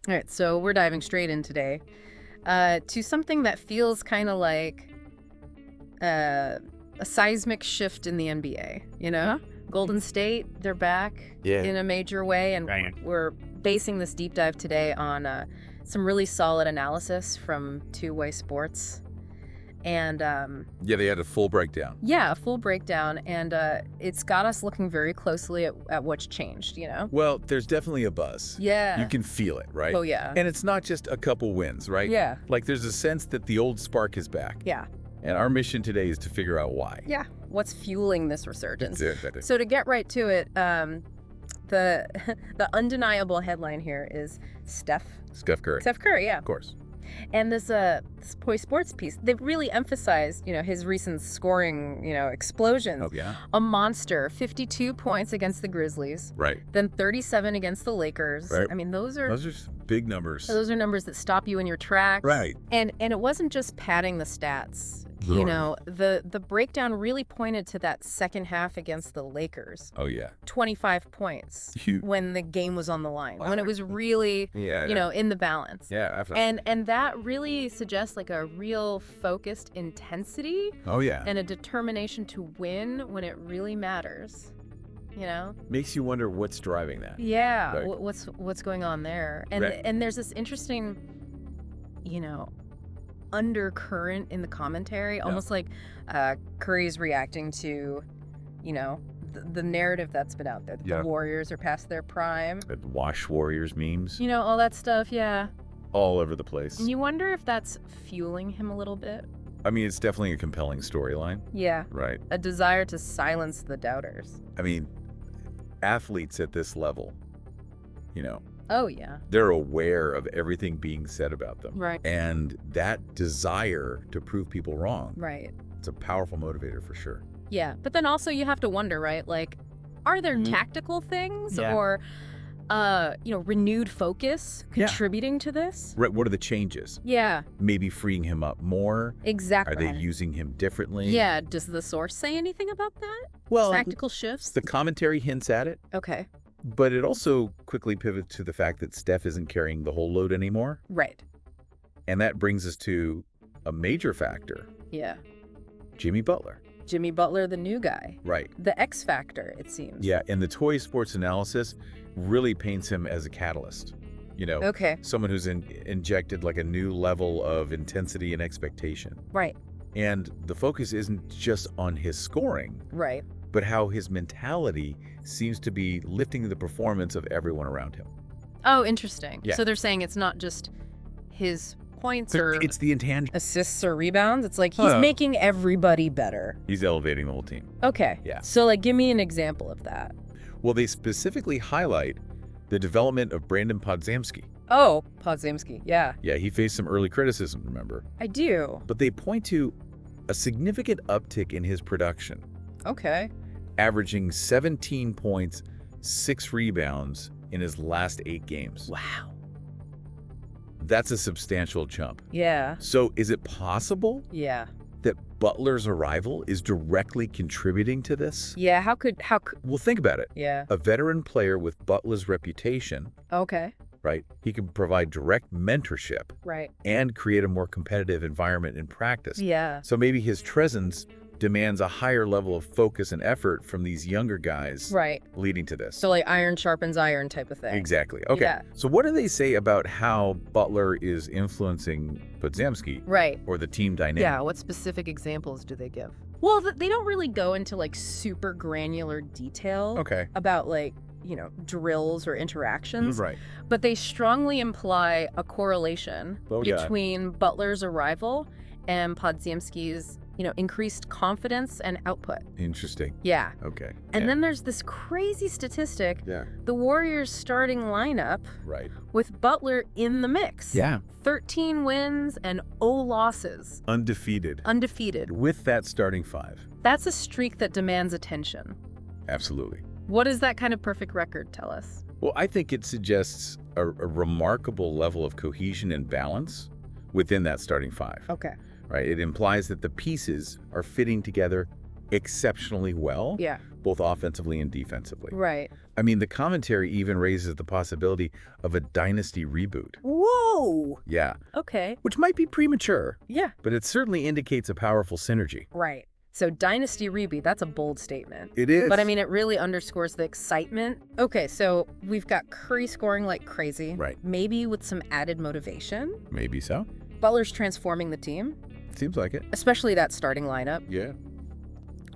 All right, so we're diving straight in today to something that feels kind of like a seismic shift in the NBA, you know? Golden State, they're back in a major way, and we're basing this deep dive today on some really solid analysis from TWOI-SPORTS. And yeah, they had a full breakdown. Yeah, a full breakdown, and it's got us looking very closely at what's changed, you know? Well, there's definitely a buzz. Yeah. You can feel it, right? Oh, yeah. And it's not just a couple wins, right? Yeah. Like, there's a sense that the old spark is back. Yeah. And our mission today is to figure out why. Yeah. What's fueling this resurgence? That's it. So to get right to it, the undeniable headline here is Steph Curry. Steph Curry, yeah. Of course. And this TWOI-SPORTS piece, they've really emphasized, you know, his recent scoring, you know, explosions. Oh, yeah? A monster, 52 points against the Grizzlies. Right. Then 37 against the Lakers. Right. I mean, those are big numbers. Those are numbers that stop you in your tracks. Right. And it wasn't just padding the stats. You know, the breakdown really pointed to that second half against the Lakers. Oh, yeah. 25 points when the game was on the line, when it was really, you know, in the balance. Yeah, absolutely. And that really suggests like a real focused intensity. Oh, yeah. And a determination to win when it really matters. You know? Makes you wonder what's driving that. Yeah, right. what's going on there. And and there's this interesting, you know, undercurrent in the commentary, almost like Curry's reacting to, you know, the narrative that's been out there. The Warriors are past their prime. The Wash Warriors memes. You know, all that stuff, yeah. All over the place. And you wonder if that's fueling him a little bit. I mean, it's definitely a compelling storyline. Yeah. Right. A desire to silence the doubters. I mean, athletes at this level, you know. Oh, yeah. They're aware of everything being said about them. Right. And that desire to prove people wrong. Right. It's a powerful motivator for sure. Yeah. But then also you have to wonder, right? Like, are there tactical things or, you know, renewed focus contributing to this? Right. What are the changes? Yeah. Maybe freeing him up more? Exactly. Are they using him differently? Yeah. Does the source say anything about that? Well, tactical shifts? The commentary hints at it. Okay. But it also quickly pivots to the fact that Steph isn't carrying the whole load anymore. Right. And that brings us to a major factor. Yeah. Jimmy Butler. Jimmy Butler, the new guy. Right. The X factor, it seems. Yeah, and the TWOI-SPORTS analysis really paints him as a catalyst. You know, someone who's injected like a new level of intensity and expectation. Right. And the focus isn't just on his scoring. Right. But how his mentality seems to be lifting the performance of everyone around him. Oh, interesting. Yeah. So they're saying it's not just his points or it's the intangible assists or rebounds. It's like he's making everybody better. He's elevating the whole team. Okay. Yeah. So like, give me an example of that. Well, they specifically highlight the development of Brandon Podziemski. Oh, Podziemski. Yeah. Yeah, he faced some early criticism, remember? I do. But they point to a significant uptick in his production. Okay. Averaging 17 points, 6 rebounds in his last 8 games. Wow. That's a substantial jump. Yeah. So is it possible that Butler's arrival is directly contributing to this? Yeah, how could Well, think about it. Yeah. A veteran player with Butler's reputation, okay. right? He can provide direct mentorship. Right. And create a more competitive environment in practice. Yeah. So maybe his presence demands a higher level of focus and effort from these younger guys. Right. Leading to this. So like iron sharpens iron type of thing. Exactly. Okay. Yeah. So what do they say about how Butler is influencing Podziemski? Right. Or the team dynamic? Yeah. What specific examples do they give? Well, they don't really go into like super granular detail. Okay. About like, you know, drills or interactions. Right. But they strongly imply a correlation between Butler's arrival and Podziemski's, you know, increased confidence and output. Interesting. Yeah. Okay. And then there's this crazy statistic. Yeah. The Warriors starting lineup with Butler in the mix. Yeah. 13 wins and 0 losses. Undefeated. Undefeated. With that starting 5. That's a streak that demands attention. Absolutely. What does that kind of perfect record tell us? Well, I think it suggests a remarkable level of cohesion and balance within that starting 5. Okay. Right? It implies that the pieces are fitting together exceptionally well. Yeah. Both offensively and defensively. Right. I mean, the commentary even raises the possibility of a dynasty reboot. Whoa! Yeah. Okay. Which might be premature. Yeah. But it certainly indicates a powerful synergy. Right. So dynasty reboot, that's a bold statement. It is. But I mean, it really underscores the excitement. Okay, so we've got Curry scoring like crazy. Right. Maybe with some added motivation. Maybe so. Butler's transforming the team. Seems like it. Especially that starting lineup. Yeah.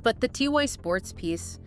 But the TWOI-SPORTS piece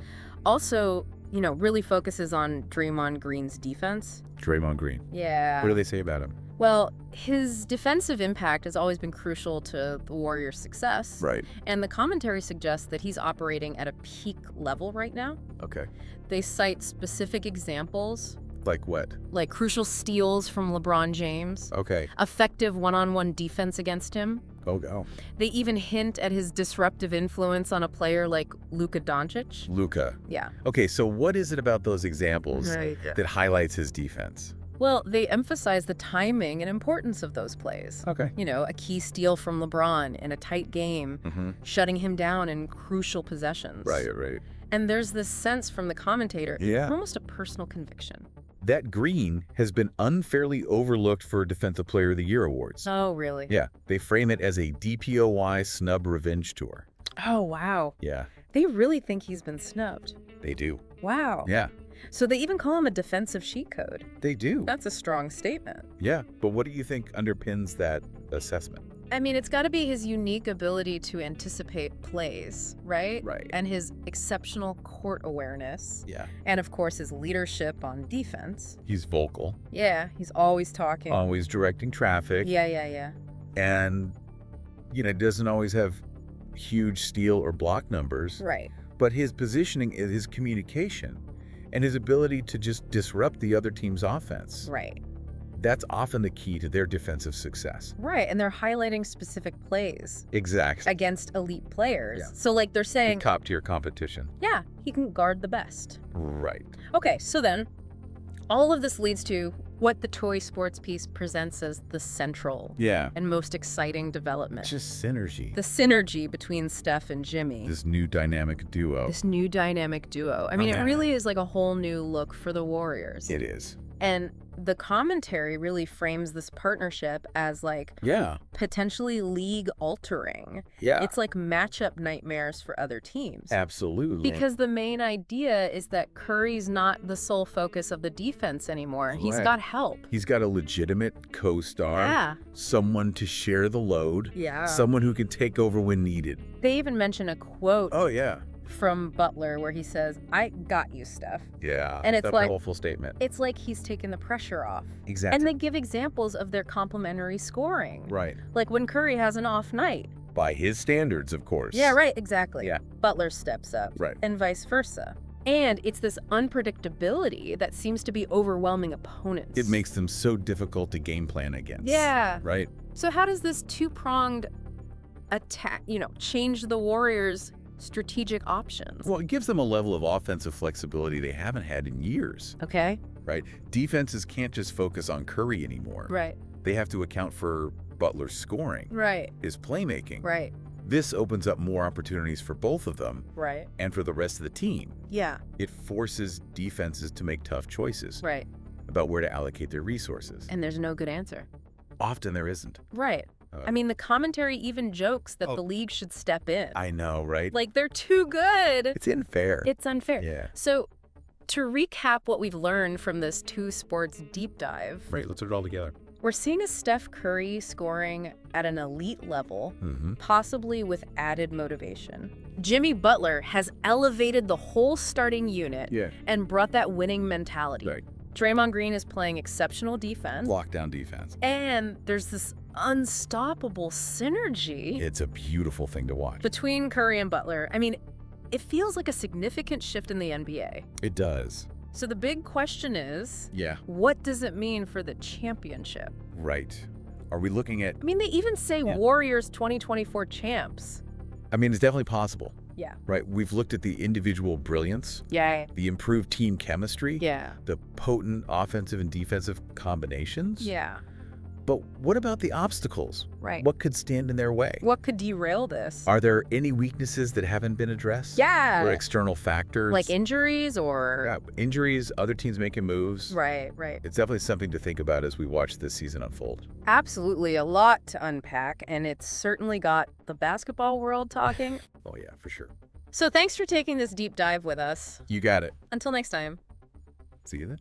also, you know, really focuses on Draymond Green's defense. Draymond Green. Yeah. What do they say about him? Well, his defensive impact has always been crucial to the Warriors' success. Right. And the commentary suggests that he's operating at a peak level right now. Okay. They cite specific examples. Like what? Like crucial steals from LeBron James. Okay. Effective one-on-one defense against him. Oh, go. They even hint at his disruptive influence on a player like Luka Doncic. Luka. Yeah. Okay, so what is it about those examples that highlights his defense? Well, they emphasize the timing and importance of those plays. Okay. You know, a key steal from LeBron in a tight game, shutting him down in crucial possessions. Right. And there's this sense from the commentator, almost a personal conviction. That Green has been unfairly overlooked for Defensive Player of the Year awards. Oh, really? Yeah, they frame it as a DPOY snub revenge tour. Oh, wow. Yeah. They really think he's been snubbed. They do. Wow. Yeah. So they even call him a defensive cheat code. They do. That's a strong statement. Yeah, but what do you think underpins that assessment? I mean, it's got to be his unique ability to anticipate plays, right? Right. And his exceptional court awareness. Yeah. And, of course, his leadership on defense. He's vocal. Yeah, he's always talking. Always directing traffic. Yeah. And, you know, doesn't always have huge steal or block numbers. Right. But his positioning, his communication, and his ability to just disrupt the other team's offense. Right. That's often the key to their defensive success. Right, and they're highlighting specific plays. Exactly. Against elite players. Yeah. So, like, they're saying... Top-tier competition. Yeah, he can guard the best. Right. Okay, so then, all of this leads to what the TWOI-SPORTS piece presents as the central and most exciting development. Just synergy. The synergy between Steph and Jimmy. This new dynamic duo. I mean, it really is like a whole new look for the Warriors. It is. And the commentary really frames this partnership as like potentially league altering. Yeah. It's like matchup nightmares for other teams. Absolutely. Because the main idea is that Curry's not the sole focus of the defense anymore. Right. He's got help. He's got a legitimate co-star. Yeah. Someone to share the load. Yeah. Someone who can take over when needed. They even mention a quote. Oh, yeah. From Butler where he says, "I got you, Steph." Yeah. And it's that's like a hopeful statement. It's like he's taken the pressure off. Exactly. And they give examples of their complementary scoring. Right. Like when Curry has an off night. By his standards, of course. Yeah, right, exactly. Yeah. Butler steps up. Right. And vice versa. And it's this unpredictability that seems to be overwhelming opponents. It makes them so difficult to game plan against. Yeah. Right. So how does this two-pronged attack, change the Warriors' strategic options? Well, it gives them a level of offensive flexibility they haven't had in years. Okay. Right? Defenses can't just focus on Curry anymore. Right. They have to account for Butler's scoring. Right. His playmaking. Right. This opens up more opportunities for both of them. Right. And for the rest of the team. Yeah. It forces defenses to make tough choices. Right. About where to allocate their resources. And there's no good answer. Often there isn't. Right. I mean, the commentary even jokes that the league should step in. I know, right? Like, they're too good. It's unfair. It's unfair. Yeah. So, to recap what we've learned from this TWOI-SPORTS deep dive. Right, let's put it all together. We're seeing a Steph Curry scoring at an elite level, possibly with added motivation. Jimmy Butler has elevated the whole starting unit and brought that winning mentality. Right. Draymond Green is playing exceptional defense. Lockdown defense. And there's this unstoppable synergy. It's a beautiful thing to watch. Between Curry and Butler. I mean, it feels like a significant shift in the NBA. It does. So the big question is, yeah, what does it mean for the championship? Right. Are we looking at... I mean, they even say Warriors 2024 champs. I mean, it's definitely possible. Yeah. Right. We've looked at the individual brilliance. Yeah. The improved team chemistry. Yeah. The potent offensive and defensive combinations. Yeah. But what about the obstacles? Right. What could stand in their way? What could derail this? Are there any weaknesses that haven't been addressed? Yeah. Or external factors? Like injuries or... Yeah, injuries, other teams making moves. Right, right. It's definitely something to think about as we watch this season unfold. Absolutely. A lot to unpack, and it's certainly got the basketball world talking. Oh, yeah, for sure. So thanks for taking this deep dive with us. You got it. Until next time. See you then.